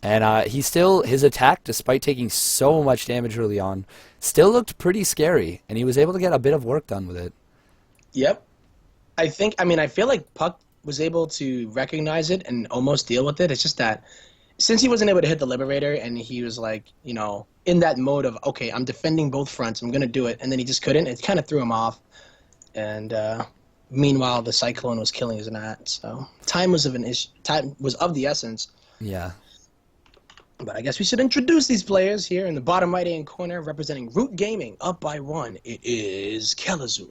And his attack, despite taking so much damage early on, still looked pretty scary, and he was able to get a bit of work done with it. Yep. I feel like puCK was able to recognize it and almost deal with it. It's just that since he wasn't able to hit the Liberator and he was like, in that mode of, okay, I'm defending both fronts, I'm going to do it, and then he just couldn't, it kind of threw him off. And meanwhile, the Cyclone was killing his Nat, so time was of the essence. Yeah. But I guess we should introduce these players here in the bottom right-hand corner, representing Root Gaming, up by 1. It is Kelazhur.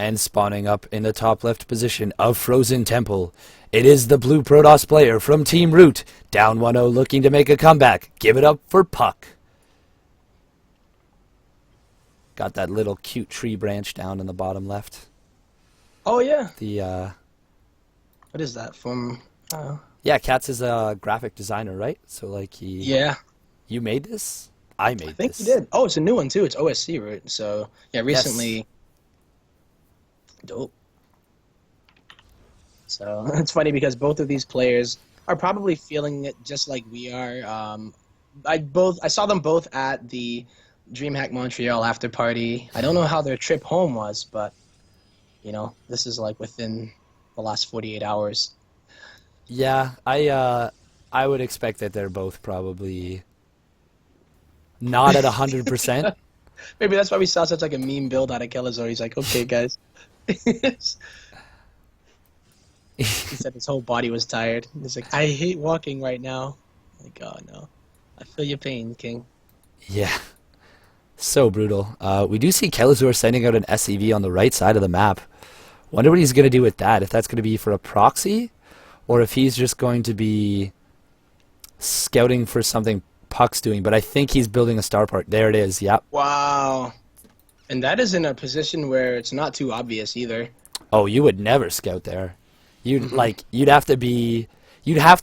And spawning up in the top left position of Frozen Temple, it is the blue Protoss player from Team Root, down 1-0 looking to make a comeback. Give it up for puCK. Got that little cute tree branch down in the bottom left. Oh, yeah. What is that from? Yeah, Katz is a graphic designer, right? So, like, Yeah. You made this? I made this. I think you did. Oh, it's a new one, too. It's OSC, right? So, yeah, recently... Yes. Dope. So it's funny because both of these players are probably feeling it just like we are. I saw them both at the DreamHack Montreal after party. I don't know how their trip home was, but this is like within the last 48 hours. Yeah, I would expect that they're both probably not at 100%. Maybe that's why we saw such like a meme build out of Kelazhur. He's like, okay, guys. He said his whole body was tired. He's like, I hate walking right now. I'm like, oh no, I feel your pain, King. Yeah, so brutal. We do see Kelazhur sending out an SCV on the right side of the map. Wonder what he's going to do with that, if that's going to be for a proxy, or if he's just going to be scouting for something puCK's doing. But I think he's building a starport. There it is, yep. Wow. And that is in a position where it's not too obvious either. Oh, you would never scout there. You'd have to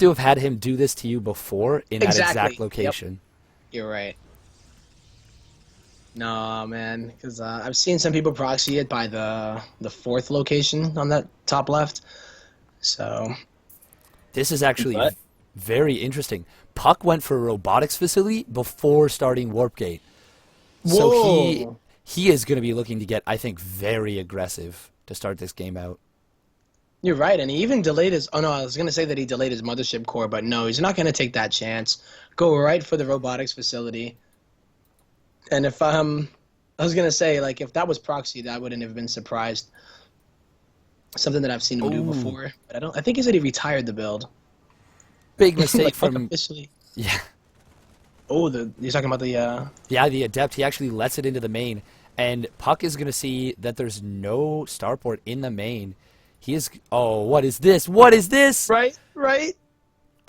have had him do this to you before in that exact location. Yep. You're right. No, man, because I've seen some people proxy it by the fourth location on that top left. So this is actually very interesting. puCK went for a robotics facility before starting Warp Gate. So Whoa. he is going to be looking to get, I think, very aggressive to start this game out. You're right, and he even delayed his... Oh, no, I was going to say that he delayed his mothership core, but no, he's not going to take that chance. Go right for the robotics facility. And if I was going to say, like, if that was proxy, I wouldn't have been surprised. Something that I've seen him do before. But I think he said he retired the build. Big mistake like, from... officially. Yeah. Oh, you're talking about the... Yeah, the Adept, he actually lets it into the main. And puCK is going to see that there's no starport in the main. He is... Oh, what is this? What is this? Right.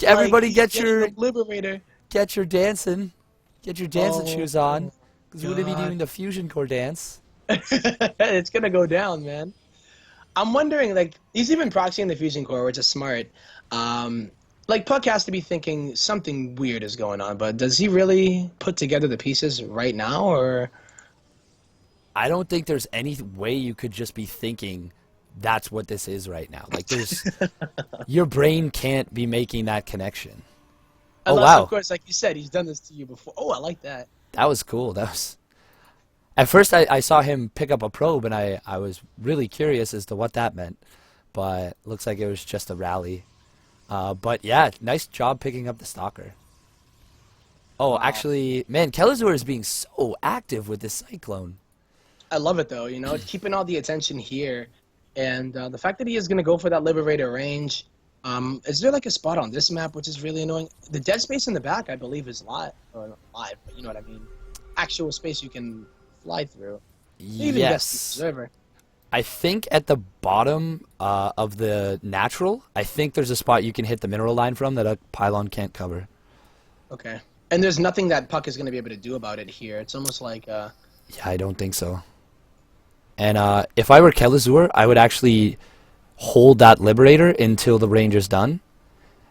Everybody like, get your... Liberator. Get your dancing. Get your dancing shoes on. Because we're going to be doing the Fusion Core dance. It's going to go down, man. I'm wondering, like, he's even proxying the Fusion Core, which is smart. Like, puCK has to be thinking something weird is going on, but does he really put together the pieces right now, or... I don't think there's any way you could just be thinking that's what this is right now. Like, there's... your brain can't be making that connection. Unless, of course, like you said, he's done this to you before. Oh, I like that. That was cool. That was... At first, I saw him pick up a probe, and I was really curious as to what that meant. But looks like it was just a rally. But yeah, nice job picking up the Stalker. Oh, wow. Actually, man, Kelazhur is being so active with this Cyclone. I love it, though. It's keeping all the attention here. And the fact that he is going to go for that Liberator range... is there like a spot on this map which is really annoying? The dead space in the back, I believe, is live. Or not live, but you know what I mean. Actual space you can fly through. Even yes. I think at the bottom of the natural, I think there's a spot you can hit the mineral line from that a pylon can't cover. Okay. And there's nothing that puCK is going to be able to do about it here. It's almost like... Yeah, I don't think so. And if I were Kelazhur, I would actually hold that Liberator until the range is done.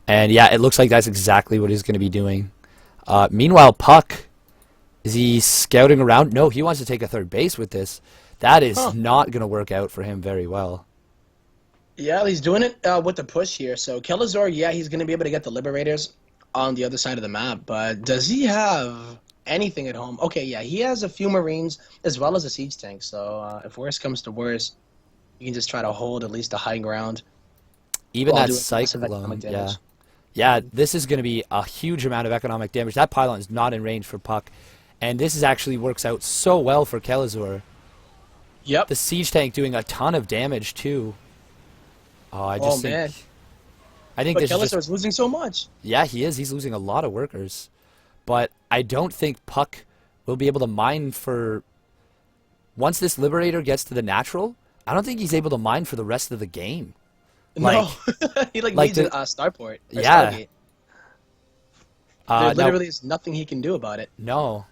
And yeah, it looks like that's exactly what he's going to be doing. Meanwhile, puCK, is he scouting around? No, he wants to take a third base with this. That is not going to work out for him very well. Yeah, he's doing it with the push here. So Kelazhur, yeah, he's going to be able to get the Liberators on the other side of the map. But does he have anything at home? Okay, yeah, he has a few Marines as well as a siege tank. So if worst comes to worst, you can just try to hold at least the high ground Even while that doing massive economic cyclone, yeah. damage. Yeah, this is going to be a huge amount of economic damage. That pylon is not in range for puCK. And this is actually works out so well for Kelazhur. Yep. The siege tank doing a ton of damage too. Oh, I Oh just think man, I think but this is just Kelazhur is losing so much. yeah, he is. He's losing a lot of workers. But I don't think puCK will be able to mine for once this Liberator gets to the natural, I don't think he's able to mine for the rest of the game. Like No, he like like needs a the starport or yeah. Stargate. There Now literally is nothing he can do about it. no.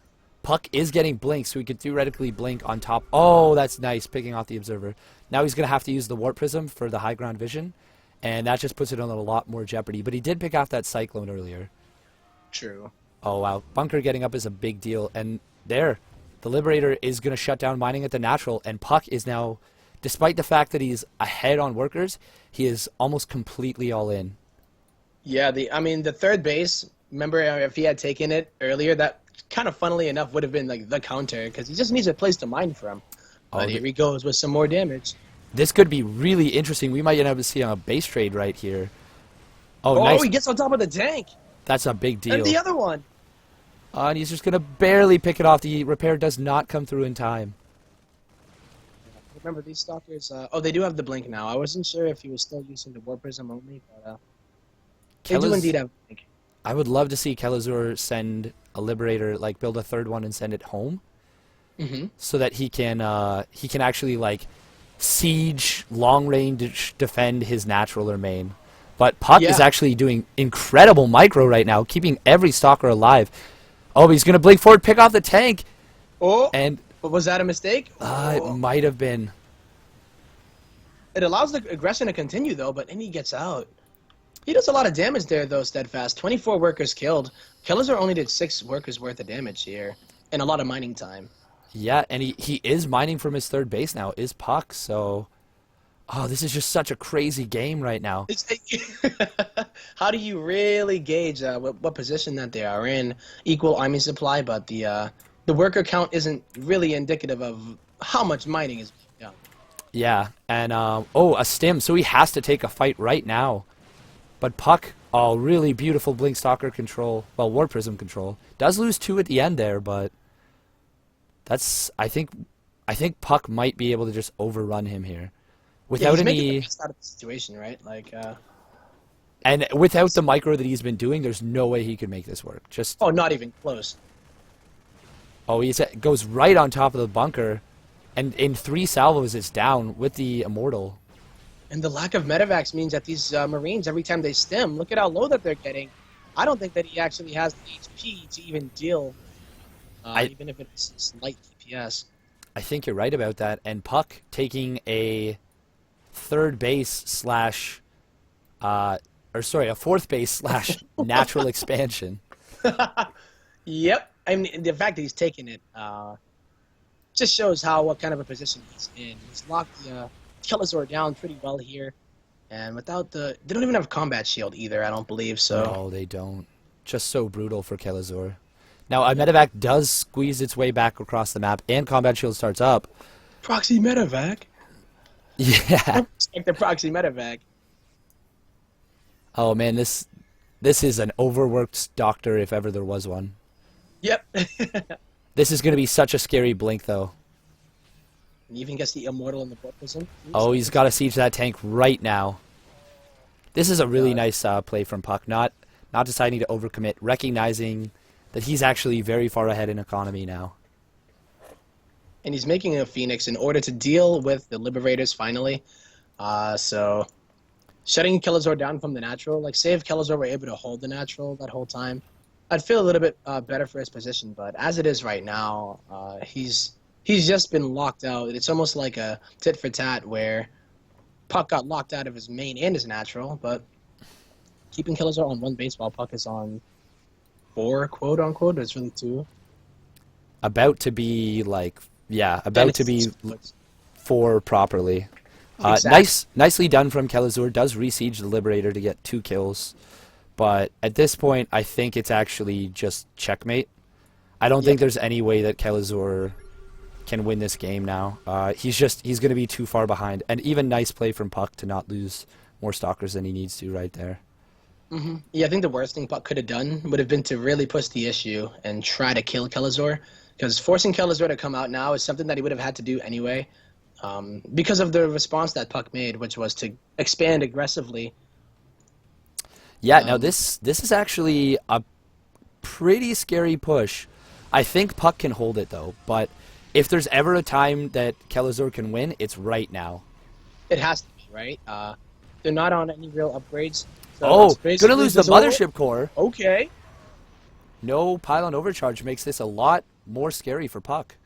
puCK is getting blink, so he could theoretically blink on top. Oh, that's nice, picking off the observer. Now he's going to have to use the warp prism for the high ground vision, and that just puts it in a lot more jeopardy. But he did pick off that cyclone earlier. True. Oh, wow. Bunker getting up is a big deal. And there, the Liberator is going to shut down mining at the natural, and puCK is now, despite the fact that he's ahead on workers, he is almost completely all in. Yeah, I mean the third base. Remember, if he had taken it earlier, that kind of funnily enough would have been like the counter because he just needs a place to mine from. Oh, But here he goes with some more damage. this could be really interesting. We might end up seeing a base trade right here. Oh, Oh, nice. he gets on top of the tank That's a big and deal. the other one. And he's just going to barely pick it off. The repair does not come through in time. Remember these stalkers? Oh, they do have the blink now. I wasn't sure if he was still using the warp prism only, but they do indeed have blink. I would love to see Kelazhur send a Liberator, like build a third one and send it home, so that he can actually like siege, long range defend his natural or main. But puCK is Yeah. actually doing incredible micro right now, keeping every stalker alive. Oh, he's gonna blink forward, pick off the tank, Oh, and but was that a mistake? it Oh. might have been. It allows the aggression to continue though, but then he gets out. He does a lot of damage there though, Steadfast. 24 workers killed. Kelazhur only did 6 workers worth of damage here, and a lot of mining time. Yeah, and he is mining from his third base now, is puCK, so oh, this is just such a crazy game right now. How do you really gauge what position that they are in? Equal army supply, but the worker count isn't really indicative of how much mining is being done. Yeah, and oh, a stim, so he has to take a fight right now. But puCK, oh, really beautiful Blink Stalker control, well, War Prism control. Does lose 2 at the end there, but that's, I think puCK might be able to just overrun him here. Yeah, Without he's making the any, best out of the situation, right? Like, and without the micro that he's been doing, there's no way he could make this work. Just, oh, not even close. oh, he goes right on top of the bunker, and in 3 salvos it's down with the Immortal. And the lack of medevacs means that these Marines, every time they stim, look at how low that they're getting. I don't think that he actually has the HP to even deal, even if it's slight DPS. I think you're right about that. And puCK taking a third base slash, a fourth base slash natural expansion. Yep. I mean, the fact that he's taking it just shows what kind of a position he's in. He's locked the Kelazhur down pretty well here. And without they don't even have combat shield either, I don't believe, so. No, they don't. Just so brutal for Kelazhur. Now, a medevac does squeeze its way back across the map, and combat shield starts up. Proxy medevac? Yeah. Like the proxy medevac. Oh, man, this is an overworked doctor if ever there was one. Yep. This is going to be such a scary blink, though. And even gets the immortal in the board prism. Oh, he's got to siege that tank right now. This is a really nice play from puCK. Not deciding to overcommit, recognizing that he's actually very far ahead in economy now. And he's making a Phoenix in order to deal with the Liberators finally. So shutting Kelazhur down from the natural, like say if Kelazhur were able to hold the natural that whole time, I'd feel a little bit better for his position. But as it is right now, he's just been locked out. It's almost like a tit for tat where puCK got locked out of his main and his natural, but keeping Kelazhur on 1 base while puCK is on 4, quote unquote, it's really 2. About to be like, yeah, about to be 4 properly. Exactly. Nicely done from Kelazhur. Does re-siege the Liberator to get 2 kills. But at this point, I think it's actually just checkmate. I don't Yeah. think there's any way that Kelazhur can win this game now. He's going to be too far behind. And even nice play from puCK to not lose more Stalkers than he needs to right there. Yeah, I think the worst thing puCK could have done would have been to really push the issue and try to kill Kelazhur, because forcing Kelazhur to come out now is something that he would have had to do anyway, because of the response that puCK made, which was to expand aggressively. Yeah, now Um, this is actually a pretty scary push. I think puCK can hold it though, but if there's ever a time that Kelazhur can win, it's right now. it has to be, right? They're not on any real upgrades, so it's Oh, gonna basically lose the just all mothership core. okay. No pylon overcharge makes this a lot more scary for puCK.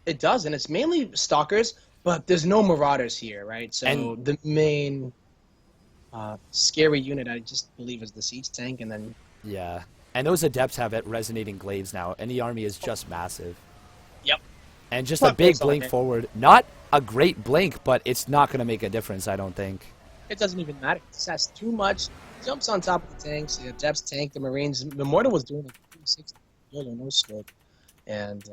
It does, and it's mainly stalkers, but there's no marauders here, right? And So the main scary unit, I just believe, is the siege tank, and then yeah, and those adepts have it resonating glaives now, and the army is just massive. yep, And just a puck big goes on blink it. forward. Not a great blink, but it's not going to make a difference, I don't think. It doesn't even matter. It has too much. Jumps on top of the tanks. The adepts tank the marines. The mortar was doing like 360 or no scope, and